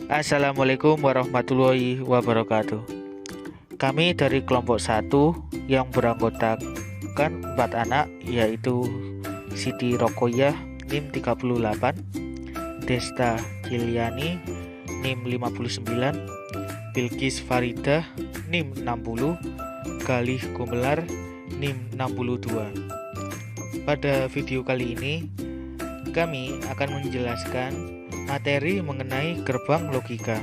Assalamualaikum warahmatullahi wabarakatuh. Kami dari kelompok 1 yang beranggotakan 4 anak, yaitu Siti Rokoyah NIM 38, Desta Giliani NIM 59, Bilkis Faridah NIM 60, Galih Gumelar NIM 62. Pada video kali ini kami akan menjelaskan materi mengenai gerbang logika.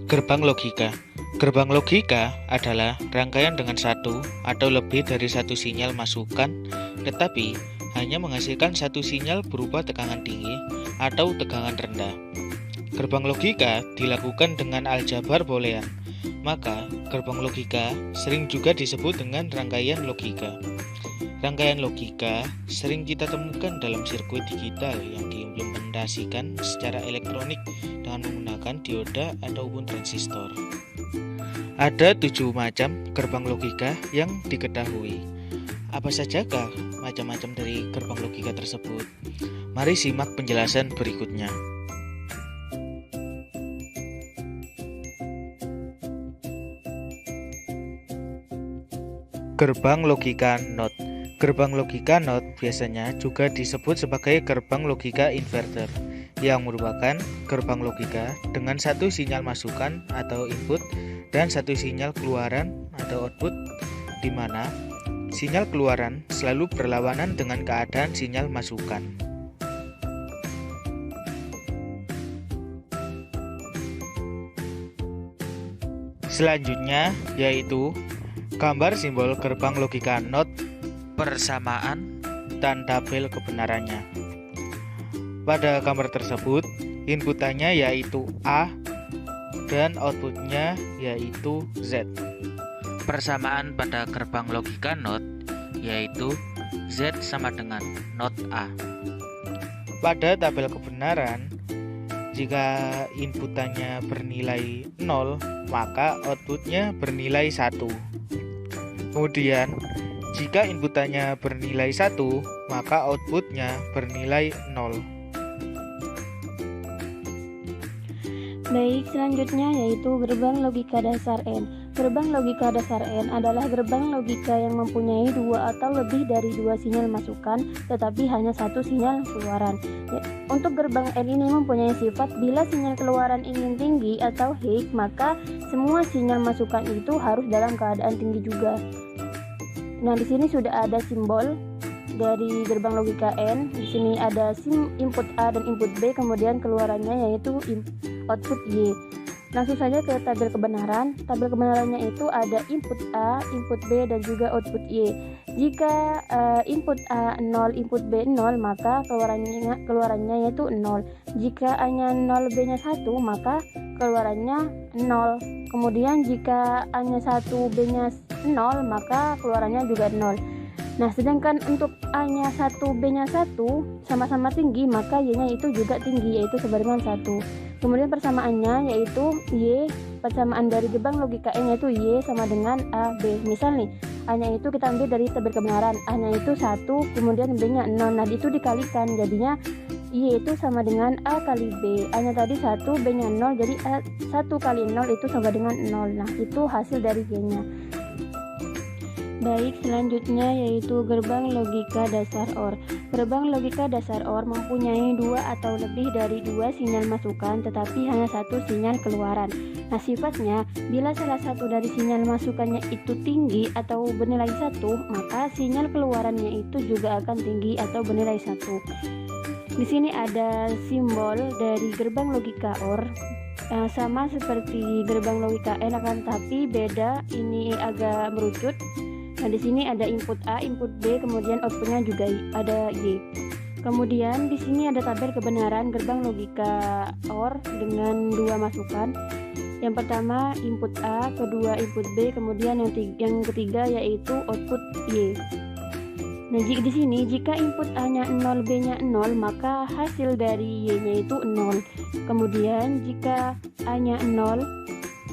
Gerbang logika. Gerbang logika adalah rangkaian dengan satu atau lebih dari satu sinyal masukan, tetapi hanya menghasilkan satu sinyal berupa tegangan tinggi atau tegangan rendah. Gerbang logika dilakukan dengan aljabar boolean, maka gerbang logika sering juga disebut dengan rangkaian logika. Rangkaian logika sering kita temukan dalam sirkuit digital yang diimplementasikan secara elektronik dengan menggunakan dioda ataupun transistor. Ada 7 macam gerbang logika yang diketahui. Apa sajakah macam-macam dari gerbang logika tersebut? Mari simak penjelasan berikutnya. Gerbang logika NOT. Gerbang logika NOT biasanya juga disebut sebagai gerbang logika inverter, yang merupakan gerbang logika dengan satu sinyal masukan atau input dan satu sinyal keluaran atau output, di mana sinyal keluaran selalu berlawanan dengan keadaan sinyal masukan. Selanjutnya yaitu gambar simbol gerbang logika NOT, persamaan, dan tabel kebenarannya. Pada gambar tersebut, inputannya yaitu A dan outputnya yaitu Z. Persamaan pada gerbang logika NOT yaitu Z sama dengan NOT A. Pada tabel kebenaran, jika inputannya bernilai 0, maka outputnya bernilai 1. Kemudian, jika inputannya bernilai 1, maka outputnya bernilai 0. Baik, selanjutnya yaitu gerbang logika dasar N. Gerbang logika dasar N adalah gerbang logika yang mempunyai 2 atau lebih dari 2 sinyal masukan, tetapi hanya satu sinyal keluaran. Untuk gerbang N ini mempunyai sifat bila sinyal keluaran ingin tinggi atau high, maka semua sinyal masukan itu harus dalam keadaan tinggi juga. Nah, di sini sudah ada simbol dari gerbang logika N. Di sini ada input A dan input B, kemudian keluarannya yaitu output Y. Langsung saja ke tabel kebenaran. Tabel kebenarannya itu ada input A, input B, dan juga output Y. Jika input A 0, input B 0, maka keluarannya yaitu 0. Jika A-nya 0, B-nya 1, maka keluarannya 0. Kemudian jika A-nya 1, B-nya 0, maka keluarannya juga 0. Nah, sedangkan untuk A-nya 1, B-nya 1 sama-sama tinggi, maka Y-nya itu juga tinggi, yaitu sama dengan 1. Kemudian persamaannya yaitu Y, persamaan dari gerbang logika N yaitu Y sama dengan A, B. Misal nih, A-nya itu kita ambil dari tabel kebenaran, A-nya itu 1, kemudian B-nya 0. Nah, itu dikalikan, jadinya Y itu sama dengan A kali B. A-nya tadi 1, B-nya 0, jadi A 1 kali 0 itu sama dengan 0. Nah, itu hasil dari Y-nya. Baik, selanjutnya yaitu gerbang logika dasar OR. Gerbang logika dasar OR mempunyai 2 atau lebih dari 2 sinyal masukan, tetapi hanya satu sinyal keluaran. Nah, sifatnya bila salah satu dari sinyal masukannya itu tinggi atau bernilai 1, maka sinyal keluarannya itu juga akan tinggi atau bernilai 1. Di sini ada simbol dari gerbang logika OR. Sama seperti gerbang logika N, akan tapi beda, ini agak merucut. Nah, di sini ada input A, input B, kemudian outputnya juga ada Y. Kemudian di sini ada tabel kebenaran gerbang logika OR dengan 2 masukan. Yang pertama input A, kedua input B, kemudian yang ketiga yaitu output Y. Nah, di sini jika input A-nya 0, B-nya 0, maka hasil dari Y-nya itu 0. Kemudian jika A-nya 0,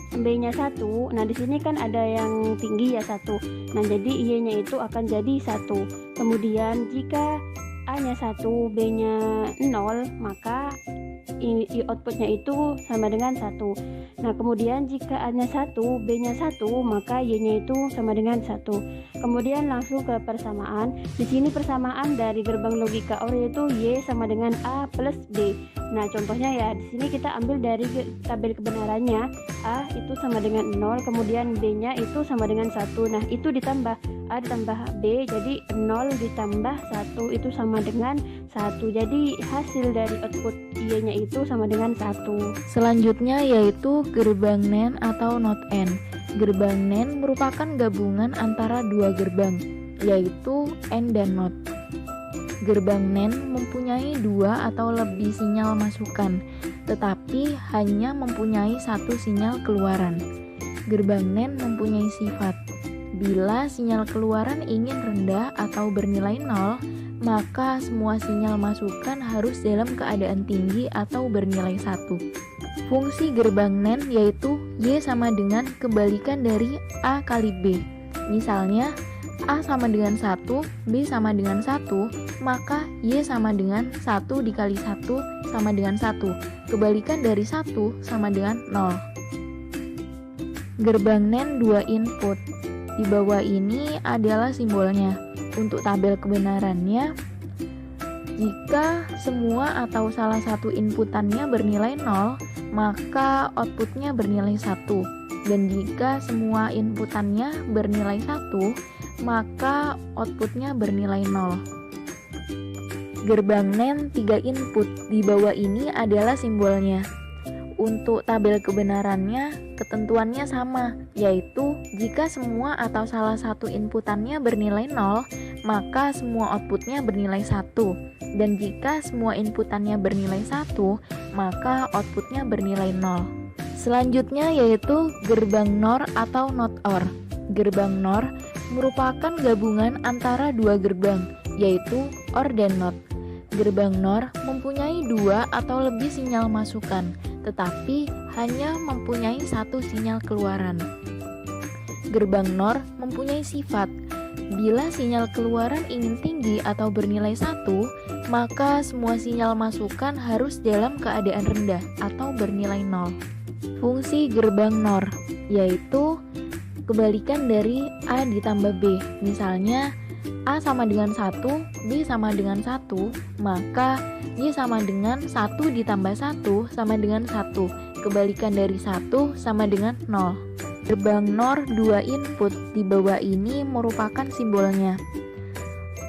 B-nya 1, nah di sini kan ada yang tinggi ya 1. Nah, jadi Y-nya itu akan jadi 1. Kemudian jika A-nya 1, B-nya 0, maka outputnya itu sama dengan 1. Nah, kemudian jika A-nya 1, B-nya 1, maka Y-nya itu sama dengan 1. Kemudian langsung ke persamaan. Di sini persamaan dari gerbang logika OR yaitu Y sama dengan A plus B. Nah, contohnya ya, di sini kita ambil dari tabel kebenarannya. A itu sama dengan 0, kemudian B-nya itu sama dengan 1. Nah, itu ditambah A ditambah B, jadi 0 ditambah 1 itu sama dengan 1. Jadi hasil dari output Y-nya itu sama dengan 1. Selanjutnya yaitu gerbang NAND atau NOT N. Gerbang NAND merupakan gabungan antara dua gerbang, yaitu AND dan NOT. Gerbang NAND mempunyai dua atau lebih sinyal masukan, tetapi hanya mempunyai satu sinyal keluaran. Gerbang NAND mempunyai sifat. Bila sinyal keluaran ingin rendah atau bernilai 0, maka semua sinyal masukan harus dalam keadaan tinggi atau bernilai 1. Fungsi gerbang NAND yaitu Y sama dengan kebalikan dari A kali B. Misalnya, A sama dengan 1, B sama dengan 1, maka Y sama dengan 1 dikali 1 sama dengan 1. Kebalikan dari 1 sama dengan 0. Gerbang NAND 2 input. Di bawah ini adalah simbolnya. Untuk tabel kebenarannya, jika semua atau salah satu inputannya bernilai 0, maka outputnya bernilai 1. Dan jika semua inputannya bernilai 1, maka outputnya bernilai 0. Gerbang NAND 3 input. Di bawah ini adalah simbolnya. Untuk tabel kebenarannya, ketentuannya sama, yaitu jika semua atau salah satu inputannya bernilai 0, maka semua outputnya bernilai 1. Dan jika semua inputannya bernilai 1, maka outputnya bernilai 0. Selanjutnya yaitu gerbang NOR atau NOT OR. Gerbang NOR merupakan gabungan antara dua gerbang, yaitu OR dan NOT. Gerbang NOR mempunyai dua atau lebih sinyal masukan, tetapi hanya mempunyai satu sinyal keluaran. Gerbang NOR mempunyai sifat. Bila sinyal keluaran ingin tinggi atau bernilai 1, maka semua sinyal masukan harus dalam keadaan rendah atau bernilai 0. Fungsi gerbang NOR yaitu kebalikan dari A ditambah B. Misalnya, A sama dengan 1, B sama dengan 1, maka Y sama dengan 1 ditambah 1 sama dengan 1. Kebalikan dari 1 sama dengan 0. Gerbang NOR 2 input. Di bawah ini merupakan simbolnya.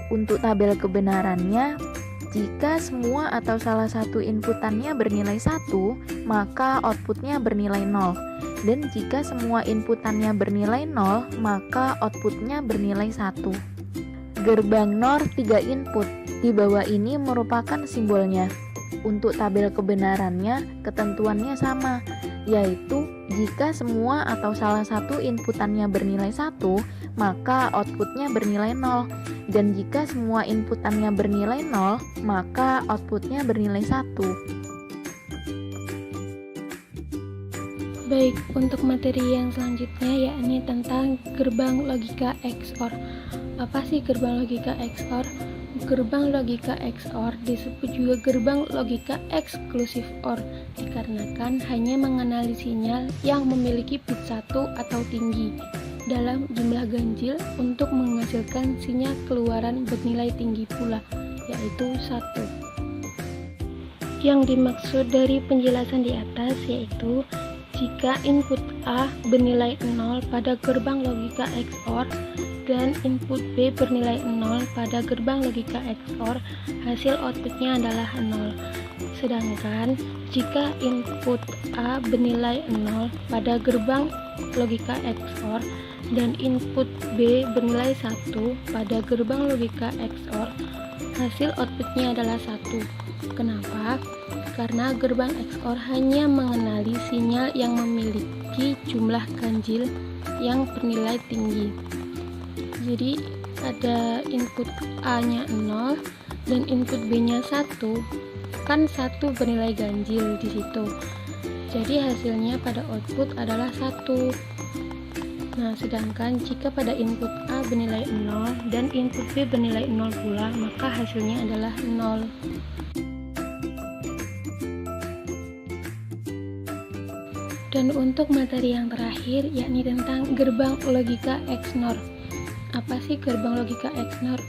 Untuk tabel kebenarannya, jika semua atau salah satu inputannya bernilai 1, maka outputnya bernilai 0. Dan jika semua inputannya bernilai 0, maka outputnya bernilai 1. Gerbang NOR 3 input. Di bawah ini merupakan simbolnya. Untuk tabel kebenarannya, ketentuannya sama, yaitu jika semua atau salah satu inputannya bernilai 1, maka outputnya bernilai 0. Dan jika semua inputannya bernilai 0, maka outputnya bernilai 1. Baik, untuk materi yang selanjutnya yakni tentang gerbang logika XOR. Apa sih gerbang logika XOR? Gerbang logika XOR disebut juga gerbang logika eksklusif OR dikarenakan hanya mengenali sinyal yang memiliki bit 1 atau tinggi dalam jumlah ganjil untuk menghasilkan sinyal keluaran bernilai tinggi pula, yaitu 1. Yang dimaksud dari penjelasan di atas yaitu jika input A bernilai 0 pada gerbang logika XOR dan input B bernilai 0 pada gerbang logika XOR, hasil outputnya adalah 0. Sedangkan jika input A bernilai 0 pada gerbang logika XOR dan input B bernilai 1 pada gerbang logika XOR, hasil outputnya adalah 1. Kenapa? Karena gerbang XOR hanya mengenali sinyal yang memiliki jumlah ganjil yang bernilai tinggi. Jadi ada input A-nya 0 dan input B-nya 1. Kan 1 bernilai ganjil di situ. Jadi hasilnya pada output adalah 1. Nah, sedangkan jika pada input A bernilai 0 dan input B bernilai 0 pula, maka hasilnya adalah 0. Dan untuk materi yang terakhir, yakni tentang gerbang logika XNOR. Apa sih gerbang logika XNOR?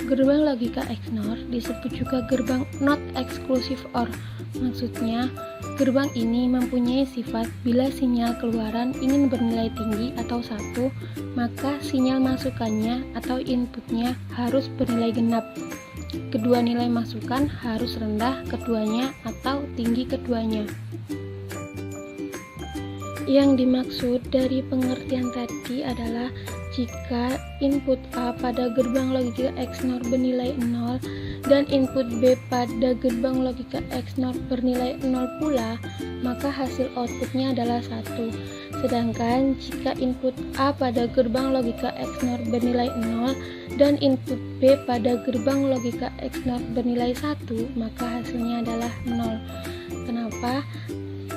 Gerbang logika XNOR disebut juga gerbang not exclusive OR. Maksudnya, gerbang ini mempunyai sifat bila sinyal keluaran ingin bernilai tinggi atau 1, maka sinyal masukannya atau inputnya harus bernilai genap. Kedua nilai masukan harus rendah keduanya atau tinggi keduanya. Yang dimaksud dari pengertian tadi adalah jika input A pada gerbang logika XNOR bernilai 0 dan input B pada gerbang logika XNOR bernilai 0 pula, maka hasil outputnya adalah 1. Sedangkan jika input A pada gerbang logika XNOR bernilai 0 dan input B pada gerbang logika XNOR bernilai 1, maka hasilnya adalah 0. Kenapa?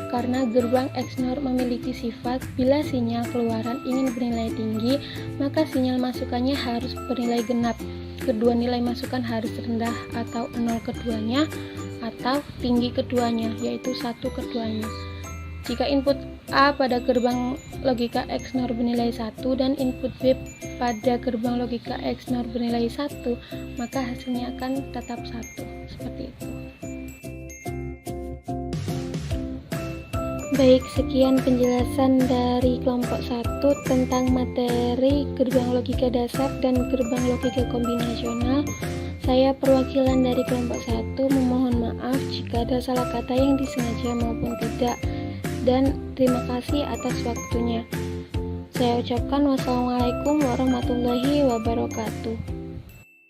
Karena gerbang XNOR memiliki sifat bila sinyal keluaran ingin bernilai tinggi, maka sinyal masukannya harus bernilai genap. Kedua nilai masukan harus rendah atau 0 keduanya atau tinggi keduanya, yaitu 1 keduanya. Jika input A pada gerbang logika XNOR bernilai 1 dan input B pada gerbang logika XNOR bernilai 1, maka hasilnya akan tetap 1. Seperti itu. Baik, sekian penjelasan dari kelompok 1 tentang materi gerbang logika dasar dan gerbang logika kombinasional. Saya perwakilan dari kelompok 1 memohon maaf jika ada salah kata yang disengaja maupun tidak. Dan terima kasih atas waktunya. Saya ucapkan wassalamualaikum warahmatullahi wabarakatuh.